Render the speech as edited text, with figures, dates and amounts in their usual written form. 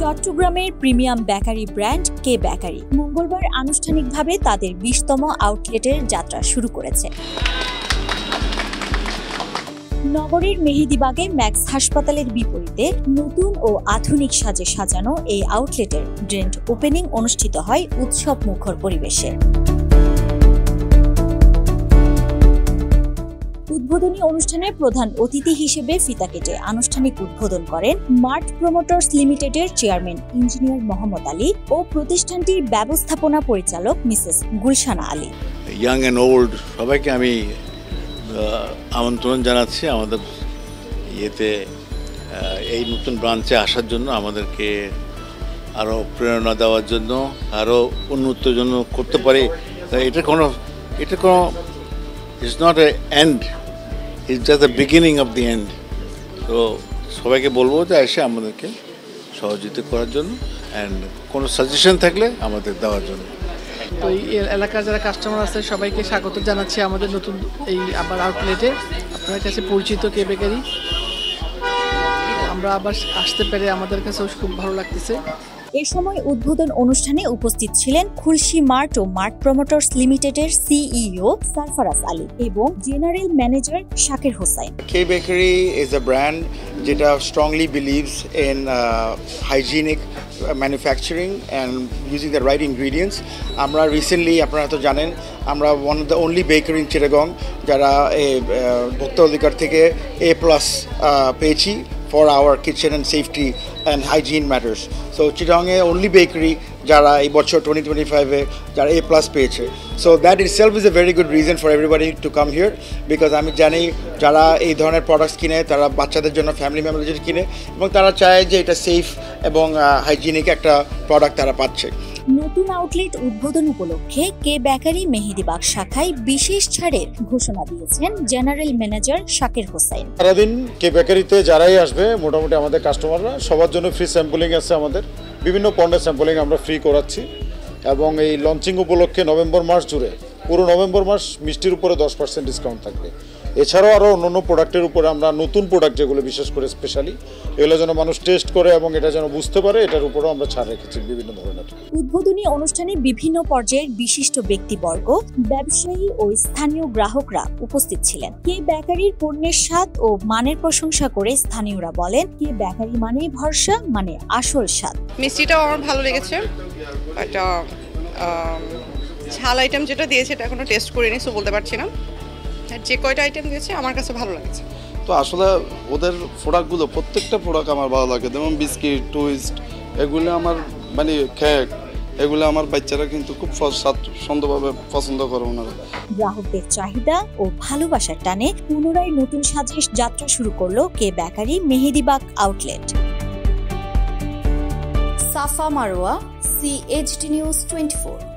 চট্টগ্রামের premium bakery brand কে bakery মঙ্গলবার আনুষ্ঠানিকভাবে তাদের 20তম আউটলেটের যাত্রা শুরু করেছে। নগরীর মেহেদীবাগে ম্যাক্স হাসপাতালের বিপরীতে নতুন ও আধুনিক সাজে সাজানো এই আউটলেটের গ্র্যান্ড ওপেনিং অনুষ্ঠিত হয় উৎসব মুখর পরিবেশে। উদ্বোধনী অনুষ্ঠানে প্রধান অতিথি হিসেবে ফিতা কেটে আনুষ্ঠানিক উদ্বোধন করেন মার্ট প্রমোটার্স লিমিটেডের চেয়ারম্যান ইঞ্জিনিয়ার মোহাম্মদ আলী ও প্রতিষ্ঠানটির ব্যবস্থাপনা পরিচালক Mrs Gulshan Ali. Young and old সবাইকে আমি আমন্ত্রণ জানাচ্ছি আমাদের এই নতুন ব্রাঞ্চে আসার জন্য, আমাদেরকে আরও প্রেরণা দেওয়ার জন্য, আরও উন্নতির জন্য করতে পারি। এটা কোনো it's not a end, it's just the beginning of the end. তো সবাইকে বলবো যে এসে আমাদেরকে সহযোগিতা করার জন্য অ্যান্ড কোনো সাজেশন থাকলে আমাদের দেওয়ার জন্য। তো এই এলাকার যারা কাস্টমার আছে সবাইকে স্বাগত জানাচ্ছি আমাদের নতুন এই আবার আউটলেটে। আপনার কাছে পরিচিত কে বেকারি, আমরা আবার আসতে পেরে আমাদের কাছেও খুব ভালো লাগতেছে। এ সময় উদ্বোধন অনুষ্ঠানে উপস্থিত ছিলেন খুলশী মার্ট ও মার্ট প্রমোটার্স লিমিটেডের সিইও সারফারাজ আলী এবং general manager Shakir Hossain. K bakery is a brand যেটা strongly believes in hygienic manufacturing and using the right ingredients. আমরা রিসেন্টলি, আপনারা তো জানেন, আমরা one of the only bakery in Chittagong যারা ভোক্তা অধিকার থেকে A+ পেয়েছি for our kitchen and safety and hygiene matters. So Chittagong only bakery jara ei bochor 2025 e jara A+ পেয়েছে। So that itself is a very good reason for everybody to come here, because আমি জানি যারা এই ধরনের products কিনে তারা বাচ্চাদের জন্য, ফ্যামিলি মেম্বারদের কিনে, এবং তারা চায় যে এটা সেফ এবং হাইজিনিক একটা প্রোডাক্ট তারা পাচ্ছে। নতুন আউটলেট উদ্বোধন উপলক্ষে কে বেকারি মেহেদীবাগ শাখায় বিশেষ ছাড়ের ঘোষণা দিয়েছেন জেনারেল ম্যানেজার শাকির হোসাইন। সারাদিন কে বেকারিতে যারাই আসবে মোটামুটি আমাদের কাস্টমাররা সবার জন্য ফ্রি স্যাম্পলিং আছে। আমাদের বিভিন্ন পণ্যের স্যাম্পলিং আমরা ফ্রি করাচ্ছি, এবং এই লঞ্চিং উপলক্ষে নভেম্বর মাস জুড়ে পুরো নভেম্বর মাস মিষ্টির উপরে 10% ডিসকাউন্ট থাকবে। এছাড়াও আরও অন্যান্য প্রোডাক্টের উপরে আমরা নতুন প্রোডাক্ট যেগুলো বিশেষ করে স্পেশালি এগুলো যেন মানুষ টেস্ট করে এবং এটা যেন বুঝতে পারে, এটার উপরেও আমরা ছাড় রেখেছি বিভিন্ন ধরনের। উদ্বোধনী অনুষ্ঠানে বিভিন্ন পর্যায়ের বিশিষ্ট ব্যক্তিবর্গ, ব্যবসায়ী ও স্থানীয় গ্রাহকরা উপস্থিত ছিলেন। কে বেকারির পণ্যের স্বাদ ও মানের প্রশংসা করে স্থানীয়রা বলেন, কে বেকারি মানে ভরসা, মানে আসল স্বাদ। মিষ্টিটাও আমার ভালো লেগেছে, একটা ঝাল আইটেম যেটা দিয়েছে এটা এখনো টেস্ট করিনি, সো বলতে পারছি না। যে কয়টা আইটেম দিয়েছে আমার কাছে ভালো লাগছে। তো আসলে ওদের প্রোডাক্টগুলো, প্রত্যেকটা প্রোডাক্ট আমার ভালো লাগে, যেমন বিস্কিট, টুইস্ট, এগুলো আমার মানে কেক, এগুলো আমার বাচ্চারা কিন্তু খুব সুন্দরভাবে পছন্দ করে। ওনারা গ্রাহকদের চাহিদা ও ভালোবাসার টানে পুনরায় নতুন সাজে যাত্রা শুরু করলো কে বেকারি মেহেদীবাগ আউটলেট। সাফা মারোয়া, CHD News 24।